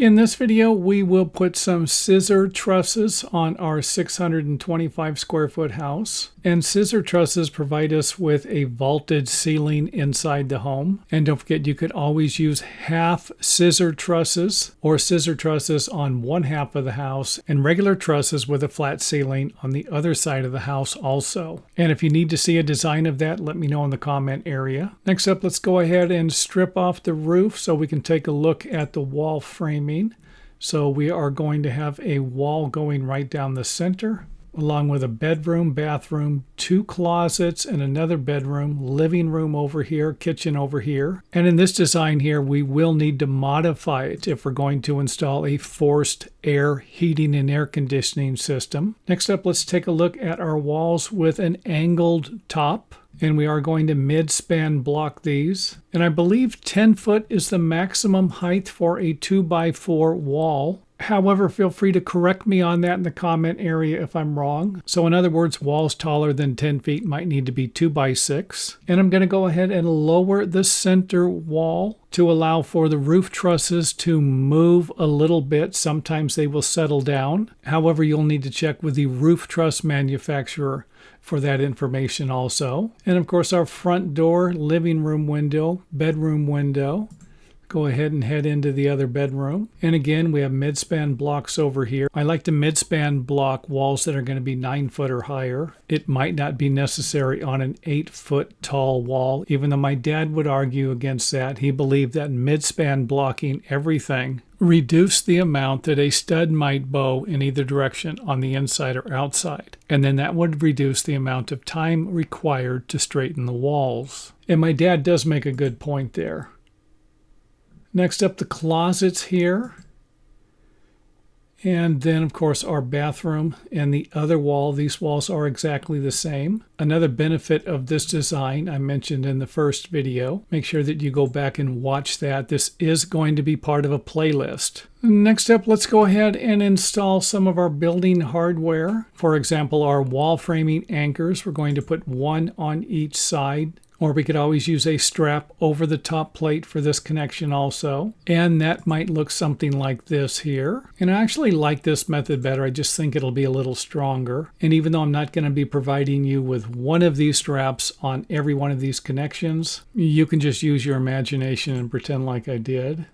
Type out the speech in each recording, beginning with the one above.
In this video, we will put some scissor trusses on our 625 square foot house. And scissor trusses provide us with a vaulted ceiling inside the home. And don't forget, you could always use half scissor trusses or scissor trusses on one half of the house and regular trusses with a flat ceiling on the other side of the house also. And if you need to see a design of that, let me know in the comment area. Next up, let's go ahead and strip off the roof so we can take a look at the wall framing. So we are going to have a wall going right down the center, along with a bedroom, bathroom, two closets, and another bedroom, living room over here, kitchen over here. And in this design here, we will need to modify it if we're going to install a forced air heating and air conditioning system. Next up, let's take a look at our walls with an angled top. And we are going to mid-span block these. And I believe 10 foot is the maximum height for a 2x4 wall. However, feel free to correct me on that in the comment area if I'm wrong. So in other words, walls taller than 10 feet might need to be 2x6. And I'm going to go ahead and lower the center wall to allow for the roof trusses to move a little bit. Sometimes they will settle down. However, you'll need to check with the roof truss manufacturer for that information also. And of course, our front door, living room window, bedroom window. Go ahead and head into the other bedroom. And again, we have mid-span blocks over here. I like to mid-span block walls that are going to be 9 foot or higher. It might not be necessary on an 8 foot tall wall, even though my dad would argue against that. He believed that mid-span blocking everything reduced the amount that a stud might bow in either direction on the inside or outside. And then that would reduce the amount of time required to straighten the walls. And my dad does make a good point there. Next up, the closets here. And then, of course, our bathroom and the other wall. These walls are exactly the same. Another benefit of this design I mentioned in the first video. Make sure that you go back and watch that. This is going to be part of a playlist. Next up, let's go ahead and install some of our building hardware. For example, our wall framing anchors. We're going to put one on each side. Or we could always use a strap over the top plate for this connection also. And that might look something like this here. And I actually like this method better. I just think it'll be a little stronger. And even though I'm not going to be providing you with one of these straps on every one of these connections, you can just use your imagination and pretend like I did.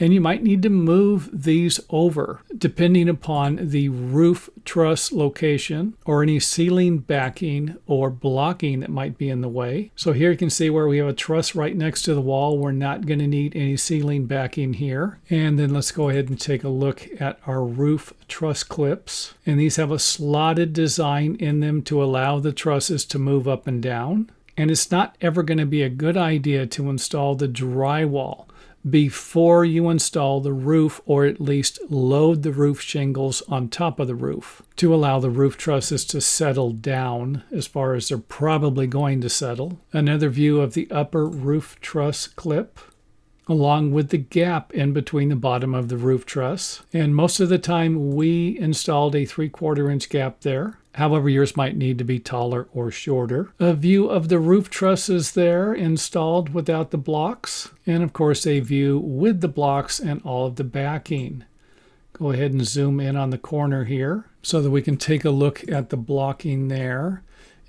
And you might need to move these over depending upon the roof truss location or any ceiling backing or blocking that might be in the way. So here you can see where we have a truss right next to the wall. We're not going to need any ceiling backing here. And then let's go ahead and take a look at our roof truss clips. And these have a slotted design in them to allow the trusses to move up and down. And it's not ever going to be a good idea to install the drywall before you install the roof, or at least load the roof shingles on top of the roof to allow the roof trusses to settle down as far as they're probably going to settle. Another view of the upper roof truss clip, along with the gap in between the bottom of the roof truss. And most of the time we installed a 3/4 inch gap there. However, yours might need to be taller or shorter. A view of the roof trusses there installed without the blocks. And of course, a view with the blocks and all of the backing. Go ahead and zoom in on the corner here so that we can take a look at the blocking there.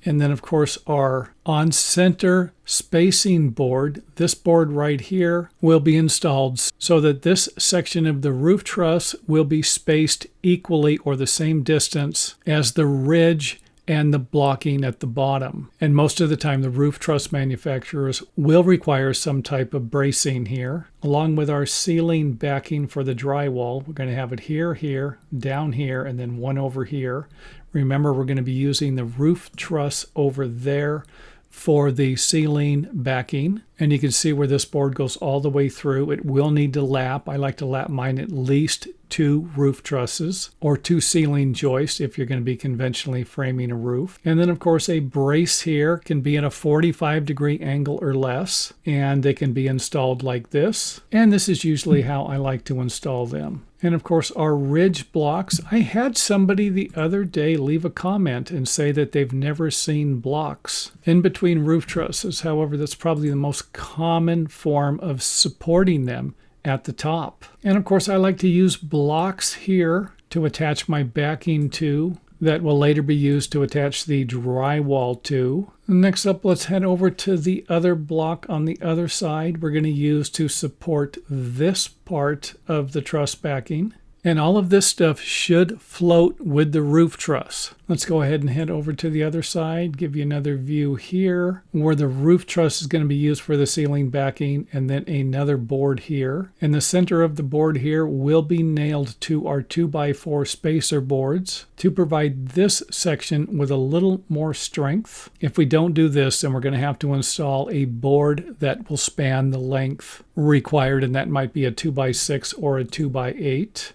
And then, of course, our on-center spacing board, this board right here, will be installed so that this section of the roof truss will be spaced equally or the same distance as the ridge and the blocking at the bottom. And most of the time, the roof truss manufacturers will require some type of bracing here. Along with our ceiling backing for the drywall, we're going to have it here, here, down here, and then one over here. Remember, we're going to be using the roof truss over there for the ceiling backing. And you can see where this board goes all the way through. It will need to lap. I like to lap mine at least 2 roof trusses or 2 ceiling joists if you're going to be conventionally framing a roof. And then, of course, a brace here can be at a 45-degree angle or less, and they can be installed like this. And this is usually how I like to install them. And of course, our ridge blocks. I had somebody the other day leave a comment and say that they've never seen blocks in between roof trusses. However, that's probably the most common form of supporting them at the top. And of course, I like to use blocks here to attach my backing to that will later be used to attach the drywall to. Next up, let's head over to the other block on the other side we're going to use to support this part of the truss backing. And all of this stuff should float with the roof truss. Let's go ahead and head over to the other side, give you another view here where the roof truss is going to be used for the ceiling backing, and then another board here. And the center of the board here will be nailed to our 2x4 spacer boards to provide this section with a little more strength. If we don't do this, then we're going to have to install a board that will span the length required, and that might be a 2x6 or a 2x8.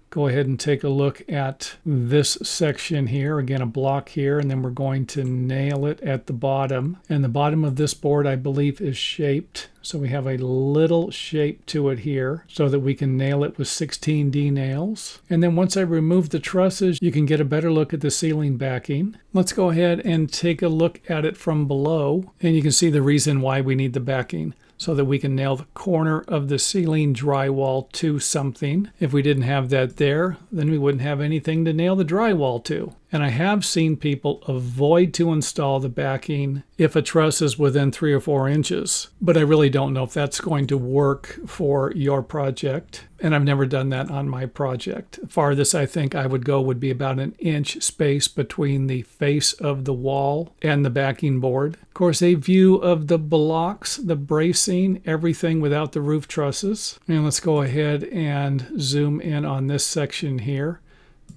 Go ahead and take a look at this section here. Again, a block here, and then we're going to nail it at the bottom. And the bottom of this board, I believe, is shaped. So we have a little shape to it here so that we can nail it with 16D nails. And then once I remove the trusses, you can get a better look at the ceiling backing. Let's go ahead and take a look at it from below. And you can see the reason why we need the backing, so that we can nail the corner of the ceiling drywall to something. If we didn't have that there, then we wouldn't have anything to nail the drywall to. And I have seen people avoid to install the backing if a truss is within 3 or 4 inches. But I really don't know if that's going to work for your project. And I've never done that on my project. Farthest I think I would go would be about an inch space between the face of the wall and the backing board. Of course, a view of the blocks, the bracing, everything without the roof trusses. And let's go ahead and zoom in on this section here.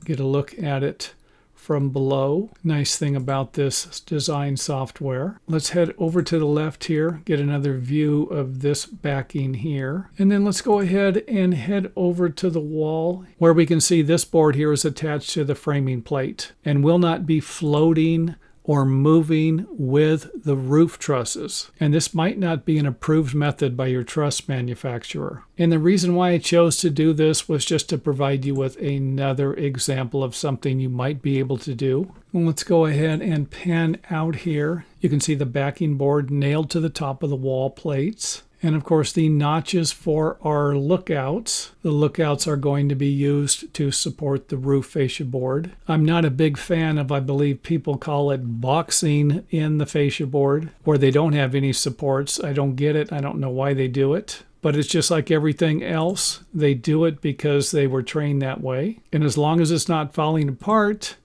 Get a look at it from below. Nice thing about this design software. Let's head over to the left here, get another view of this backing here. And then let's go ahead and head over to the wall where we can see this board here is attached to the framing plate and will not be floating or moving with the roof trusses. And this might not be an approved method by your truss manufacturer. And the reason why I chose to do this was just to provide you with another example of something you might be able to do. Well, let's go ahead and pan out here. You can see the backing board nailed to the top of the wall plates. And of course, the notches for our lookouts. The lookouts are going to be used to support the roof fascia board. I'm not a big fan of, I believe people call it boxing in the fascia board, where they don't have any supports. I don't get it. I don't know why they do it. But it's just like everything else. They do it because they were trained that way. And as long as it's not falling apart,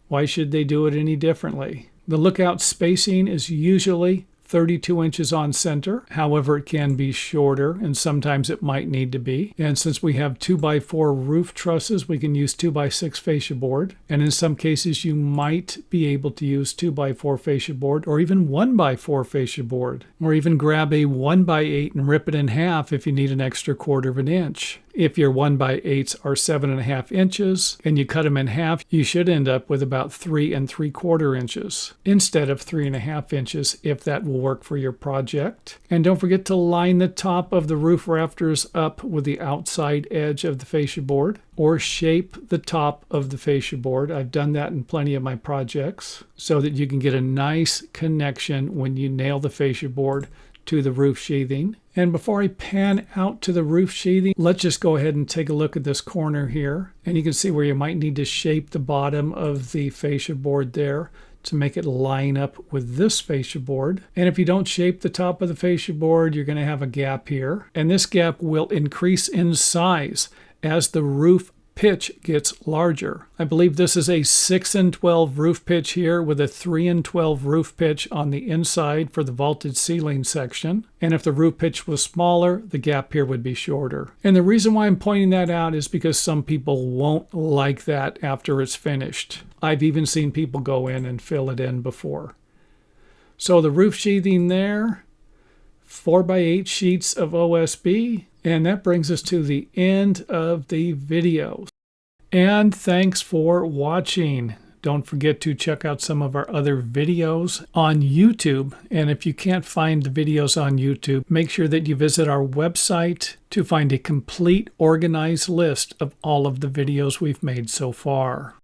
why should they do it any differently? The lookout spacing is usually 32 inches on center. However, it can be shorter, and sometimes it might need to be. And since we have 2x4 roof trusses, we can use 2x6 fascia board. And in some cases, you might be able to use 2x4 fascia board, or even 1x4 fascia board, or even grab a 1x8 and rip it in half if you need an extra 1/4 of an inch. If your 1x8s are 7.5 inches and you cut them in half, you should end up with about 3 3/4 inches instead of 3.5 inches if that will work for your project. And don't forget to line the top of the roof rafters up with the outside edge of the fascia board, or shape the top of the fascia board. I've done that in plenty of my projects so that you can get a nice connection when you nail the fascia board to the roof sheathing. And before I pan out to the roof sheathing, let's just go ahead and take a look at this corner here. And you can see where you might need to shape the bottom of the fascia board there to make it line up with this fascia board. And if you don't shape the top of the fascia board, you're going to have a gap here. And this gap will increase in size as the roof pitch gets larger. I believe this is a 6-12 roof pitch here with a 3-12 roof pitch on the inside for the vaulted ceiling section. And if the roof pitch was smaller, the gap here would be shorter. And the reason why I'm pointing that out is because some people won't like that after it's finished. I've even seen people go in and fill it in before. So the roof sheathing there, 4x8 sheets of OSB. And that brings us to the end of the video. And thanks for watching. Don't forget to check out some of our other videos on YouTube. And if you can't find the videos on YouTube, make sure that you visit our website to find a complete organized list of all of the videos we've made so far.